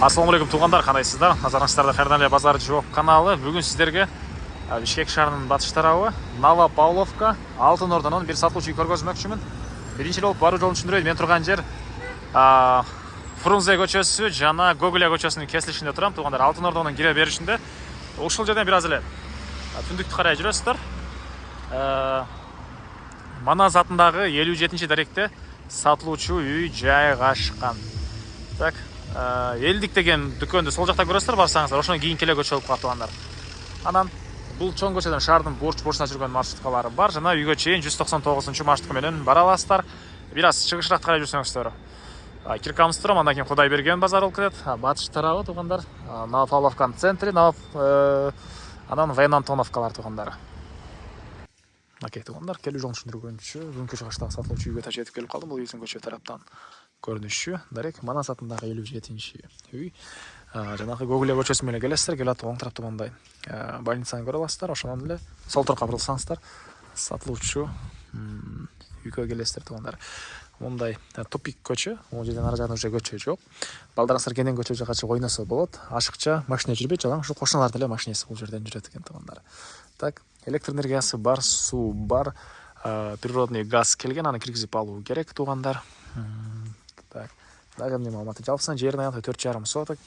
Ассалаумағалейкум туғандар, қандайсыздар? Назарыңыздарда Хайырдан базары жоқ каналы. Бүгін сіздерге Бішкек шаарынын батыш тарабы Новопавловка Алтын Ордадан бир сатылуучу үй көргөзмөкчүмүн. Биринчи болуп баруу жолун түшүндүрөйүн. Мен турган жер Фрунзе көчөсү жана Гоголя көчөсүнүн кесилишинде турам. Туғандар Алтын Ордадан кире беришинде. Ушул жерден бир аз эле түндүктү карай жүрөсүздөр. Манас атындагы 57-чи даректе сатылуучу үй жайгашкан. Так, элдик деген дүкөндү сол жакта көрөсүздөр, барсаңыздар, ошондон кийин келе көчө болуп калат. Анан бул чоң көчөдөн шаардын бурчуна жүргөн маршруткалары бар. Жана үйгө чейин 199 маршрутка менен бара аласыздар. Бир аз чыгышыраак карай жүрсөңүздөр. Киркамыз турам, андан кийин Кудайберген базары болуп кетет. Батыш тарабы тугандар, Новопавловканын центри, анан Вен Антоновкалар тугандар. Окей, тугандар, келүү жолун түшүндүргөнчү, бүгүнкү чыгыштагы сатылуучу үйгө жетип келип калдым. Бул үйдүн көчө тараптан көрүнүшү дарек Манас атындагы 57-чи үй. Жанагы Гоголя көчөсү менен келесиздер, келат оң тарапта мындай больницаны көрө аласыздар. Ошондон эле сол тарапка бурулсаңыздар, сатылуучу үйгө келесиздер тугандар. Мындай тупик көчө, могу жерден ары жагында уже көчө жок. Балдарыңыздар кенен көчө жака чыгып ойносо болот. Ашыкча машина жүрбөйт, жалаң ушу кошуналардын эле машинеси бул жерден жүрөт экен тугандар. Так, электр энергиясы бар, суу бар, природный газ келген, аны киргизип алуу керек тугандар. Так, дагы эмне маалыматы? Жалпысынан жердин аянты 4,5 соток.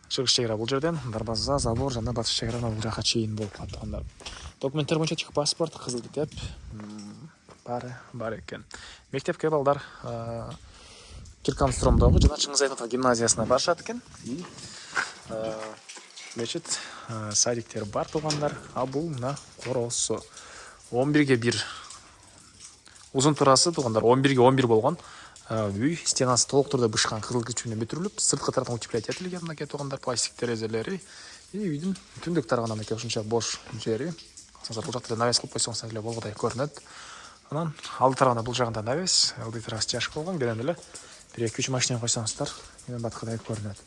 Чыгыш чек ара бул жерден, дарбаза, забор жана батыш чек ара бул жака чейин болуп калат тугандар. Документтер боюнча чек паспорт, кызыл китеп бар экен. Мектепке балдар Киркамстромдогу жана Чыңгыз Айтматов гимназиясына барышат экен. Мечит, садиктер бар тугандар. А бул мына коросу 11-ге 1. Узун турасы тугандар 11-ге 11 болгон. Үй стенасы толук турда бышкан кызыл кирпич менен бүтүрүлүп, сырткы тараптан утеплять этилген мынакей тугандар, пластик терезелери. Үйдүн түндүк тарабынан мынакей ушунча бош жери. Бул жакта навес кылып койсоңуздар эле болгодай көрүнөт. Анан алды тарабында бул жагында навес, ылдый тарабы жаш болгон, берен эле 1-2-3 машина койсоңуздар, менен баткыдай көрүнөт.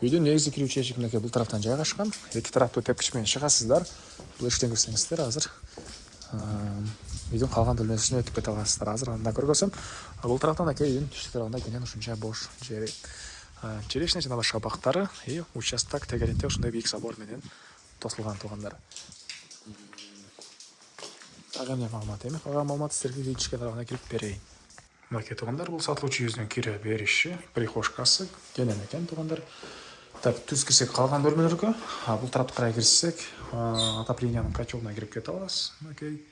Үйдүн негизги кирүүчү эшиги мынакей бул тараптан жайгашкан. Эки тараптуу тепкич менен чыгасыздар. Бул эшиктен кирсеңиздер азыр үйдүн калган бөлмөсүнө өтүп кете аласыздар. Азыр анда көргөзөм. Бул тараптан аке үйдүн түштүк тарабында кенен ушунча бош жери. Черешня жана башка бактары, участок тегеринде ушундай бийик забор менен тосулган тугандар. Дагы эмне маалымат эми? Калган маалымат сиздерге ичке тарабына кирип берейин. Мынакей тугандар, бул сатылуучу үйүбүздүн кире бериши, прихожкасы кенен экен тугандар. Так, түз кирсек калган бөлмөлөргө, бул тарапты карай кирсек, отоплениянын котелуна кирип кете алабыз. Мынакей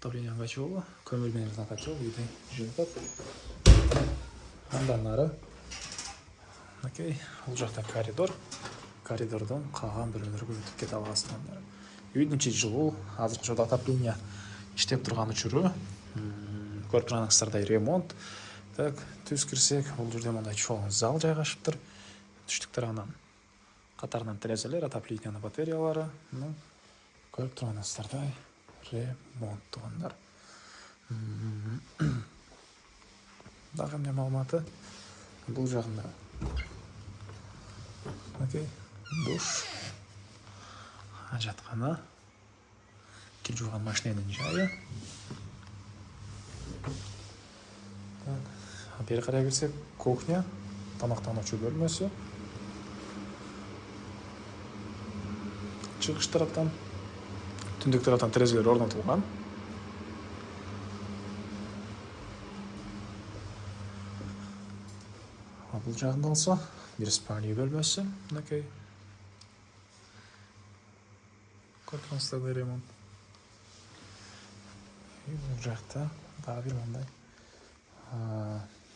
отоплениянын котелу, көмүр менен жазган котел үйдө жүрөт. Андан нары мынакей бул жакта коридор. Коридордон калган бөлмөлөргө өтүп кете алабыз тугандар. Үйдүн ичи жылуу, азыркы учурда отопление иштеп турган учуру. Көрүп турганыңыздардай ремонт. Так, түз кирсек, бул жерде мындай чоң зал жайгашыптыр. Түштүк тарабынан катарынан терезелер, отоплениянын батареялары. Көрүп турганыңыздардай ремонт тугандар. Дагы эмне маалыматы? Бул жагында окей, душ, ажаткана, кир жууган машиненин жайы. Бери карай келсек, кухня, тамактануучу бөлмөсү. Чыгыш тараптан, түндүк тараптан терезелер орнотулган. Бул жагында болсо, бир спальня бөлмөсү, мынакей. Көрүп турганыңыздардай ремонт. Бул жакта дагы бир мындай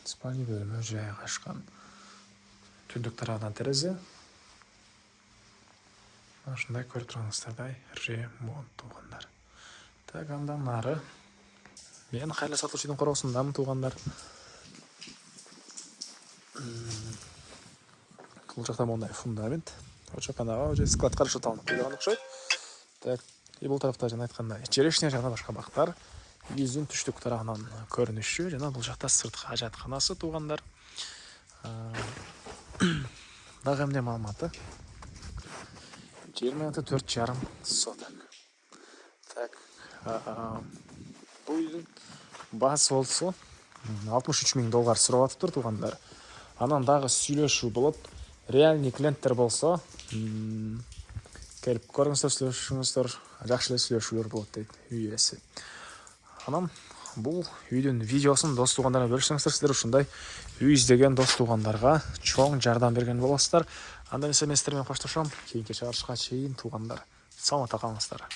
спальня бөлмө жайгашкан. Түндүк тарабынан терезе. Ушундай көрүп турганыңыздардай ремонт тугандар. Так, андан нары мен кайра сатылуучунун короосундамын тугандар. Бул жакта мындай фундамент. Очаканага уже склад карышып алынып койгон окшойт. Так, бул тарапта жана айткандай черешня жана башка бактар. Үйүбүздүн түштүк тарабынан көрүнүшү жана бул жакта сырткы ажатканасы тугандар. Дагы эмне маалыматы? Жер аянты 4,5 соток. Так, бул үйдүн баасы болсо $63,000 сурап атыптыр тугандар. Анан дагы сүйлөшүү болот. реальный клиенттер болса, келіп көріңіздер, сөйлесіңіздер, жақсы сөйлесулер болады дейді үй иесі. Анам бұл үйдің видеосын дос туғандарына бөлісіңіздер, сіздер ушундай үй іздеген дос туғандарға чоң жардам берген боласыздар. Анда мен сіздермен қоштасамын. Кейінгі чыгарышқа чейин туғандар. Саламатта қалыңыздар.